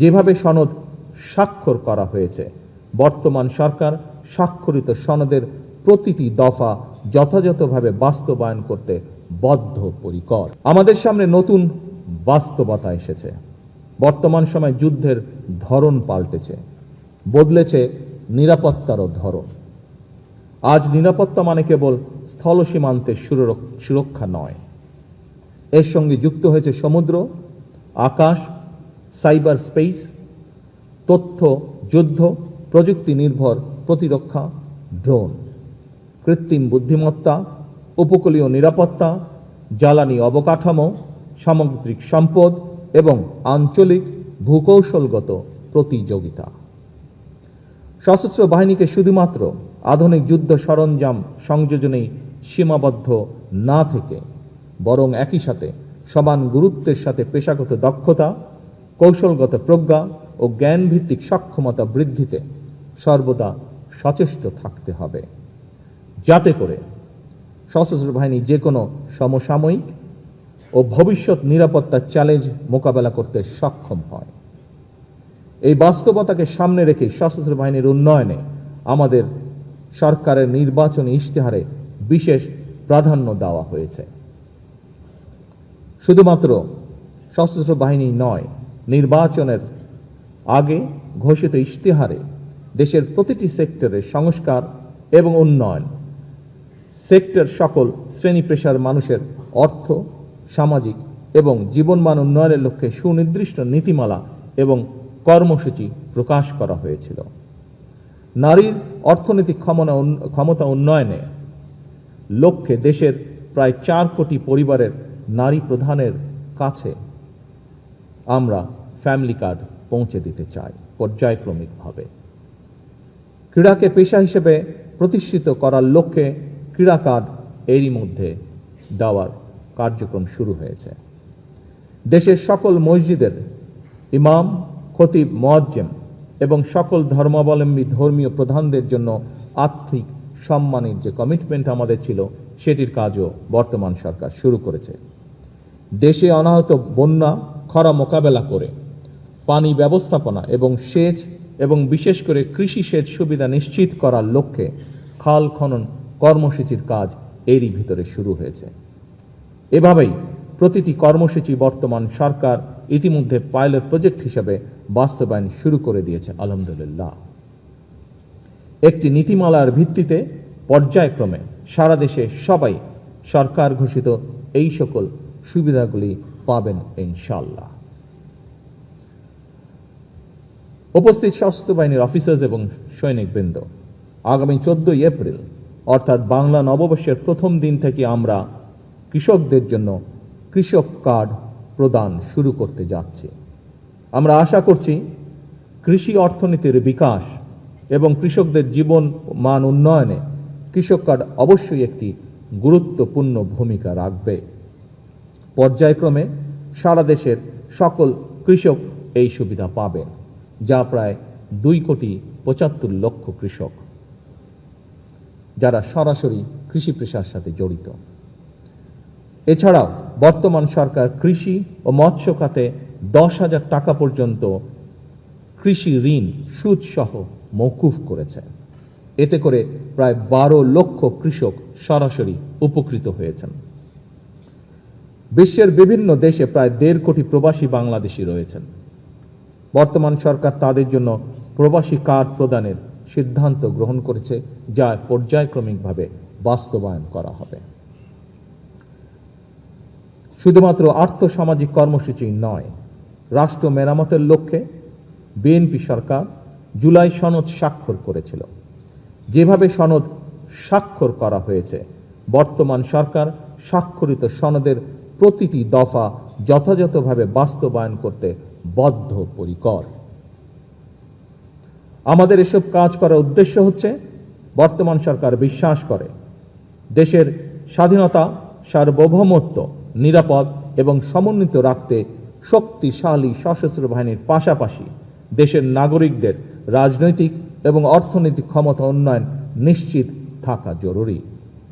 যেভাবে সনদ স্বাক্ষর করা হয়েছে, বর্তমান সরকার স্বাক্ষরিত সনদের প্রতিটি দফা যথাযথভাবে বাস্তবায়ন করতে বদ্ধপরিকর। আমাদের সামনে নতুন বাস্তবতা এসেছে। বর্তমান সময় যুদ্ধের ধরন পাল্টেছে, বদলেছে নিরাপত্তারও ধরন। আজ নিরাপত্তা মানে কেবল স্থল সীমান্তের সুরক্ষা নয়, এর সঙ্গে যুক্ত হয়েছে সমুদ্র, আকাশ, সাইবার স্পেস, তথ্য যুদ্ধ, প্রযুক্তি নির্ভর প্রতিরক্ষা, ড্রোন, কৃত্রিম বুদ্ধিমত্তা, উপকূলীয় নিরাপত্তা, জ্বালানি অবকাঠামো, সামুদ্রিক সম্পদ এবং আঞ্চলিক ভূকৌশলগত প্রতিযোগিতা। সশস্ত্র বাহিনীকে শুধুমাত্র আধুনিক যুদ্ধ সরঞ্জাম সংযোজনেই সীমাবদ্ধ না থেকে বরং একই সাথে সমান গুরুত্বের সাথে পেশাগত দক্ষতা, কৌশলগত প্রজ্ঞা ও জ্ঞানভিত্তিক সক্ষমতা বৃদ্ধিতে সর্বদা সচেষ্ট থাকতে হবে, যাতে করে সশস্ত্র বাহিনী যে কোনো সমসাময়িক ও ভবিষ্যৎ নিরাপত্তার চ্যালেঞ্জ মোকাবেলা করতে সক্ষম হয়। এই বাস্তবতাকে সামনে রেখে সশস্ত্র বাহিনীর উন্নয়নে আমাদের সরকারের নির্বাচনী ইশতেহারে বিশেষ প্রাধান্য দেওয়া হয়েছে। শুধুমাত্র সশস্ত্র বাহিনী নয়, নির্বাচনের আগে ঘোষিত ইশতেহারে দেশের প্রতিটি সেক্টরের সংস্কার এবং উন্নয়ন, সেক্টর সকল শ্রেণী পেশার মানুষের অর্থ, সামাজিক এবং জীবনমান উন্নয়নের লক্ষ্যে সুনির্দিষ্ট নীতিমালা এবং কর্মসূচি প্রকাশ করা হয়েছিল। নারীর অর্থনৈতিক ক্ষমতা উন্নয়নে লক্ষ্যে দেশের প্রায় 4 কোটি পরিবারের নারী প্রধানের কাছে আমরা ফ্যামিলি কার্ড পৌঁছে দিতে চাই পর্যায়ক্রমিকভাবে। ক্রীড়াকে পেশা হিসেবে প্রতিষ্ঠিত করার লক্ষ্যে ক্রীড়া কার্ড এরই মধ্যে দেওয়ার কার্যক্রম শুরু হয়েছে। দেশের সকল মসজিদের ইমাম, খতিব, মুয়াজ্জিম এবং সকল ধর্মাবলম্বী ধর্মীয় প্রধানদের জন্য আর্থিক সম্মানের যে কমিটমেন্ট আমাদের ছিল, সেটির কাজও বর্তমান সরকার শুরু করেছে। দেশে অনাহত বন্যা, খরা মোকাবেলা করে পানি ব্যবস্থাপনা এবং সেচ এবং বিশেষ করে কৃষি সেচ সুবিধা নিশ্চিত করার লক্ষ্যে খাল খনন কর্মসূচির কাজ এরই ভিতরে শুরু হয়েছে। এভাবেই প্রতিটি কর্মসূচি বর্তমান সরকার ইতিমধ্যে পাইলট প্রজেক্ট হিসেবে বাস্তবায়ন শুরু করে দিয়েছে আলহামদুলিল্লাহ। একটি নীতিমালার ভিত্তিতে পর্যায়ক্রমে সারা দেশে সবাই সরকার ঘোষিত এই সকল সুবিধাগুলি পাবেন ইনশাআল্লাহ। উপস্থিত সশস্ত্র বাহিনীর অফিসার্স এবং সৈনিকবৃন্দ, আগামী 14 এপ্রিল অর্থাৎ বাংলা নববর্ষের প্রথম দিন থেকে আমরা কৃষকদের জন্য কৃষক কার্ড প্রদান শুরু করতে যাচ্ছি। আমরা আশা করছি কৃষি অর্থনীতির বিকাশ এবং কৃষকদের জীবন মান উন্নয়নে কৃষক কার্ড অবশ্যই একটি গুরুত্বপূর্ণ ভূমিকা রাখবে। পর্যায়ক্রমে সারা দেশের সকল কৃষক এই সুবিধা পাবেন, যা প্রায় 2,75,00,000 কৃষক, যারা সরাসরি কৃষি পেশার সাথে জড়িত। এছাড়াও বর্তমান সরকার কৃষি ও মৎস্য খাতে 10,000 টাকা পর্যন্ত কৃষি ঋণ সুদসহ মওকুফ করেছে। এতে করে প্রায় 12 লক্ষ কৃষক সরাসরি উপকৃত হয়েছেন। বিশ্বের বিভিন্ন দেশে প্রায় 1.5 কোটি প্রবাসী বাংলাদেশি রয়েছেন। বর্তমান সরকার তাদের জন্য প্রবাসী কার্ড প্রদানের সিদ্ধান্ত গ্রহণ করেছে, যা পর্যায়ক্রমিকভাবে বাস্তবায়ন করা হবে। শুধুমাত্র আর্থসামাজিক কর্মসূচি নয়, রাষ্ট্র মেরামতের লক্ষ্যে বিএনপি সরকার জুলাই সনদ স্বাক্ষর করেছিল। যেভাবে সনদ স্বাক্ষর করা হয়েছে, বর্তমান সরকার স্বাক্ষরিত সনদের প্রতিটি দফা যথাযথভাবে বাস্তবায়ন করতে বদ্ধপরিকর। আমাদের এসব কাজ করার উদ্দেশ্য হচ্ছে, বর্তমান সরকার বিশ্বাস করে দেশের স্বাধীনতা, সার্বভৌমত্ব নিরাপদ এবং সমন্বিত রাখতে শক্তিশালী সশস্ত্র বাহিনীর পাশাপাশি দেশের নাগরিকদের রাজনৈতিক এবং অর্থনৈতিক ক্ষমতা উন্নয়ন নিশ্চিত থাকা জরুরি।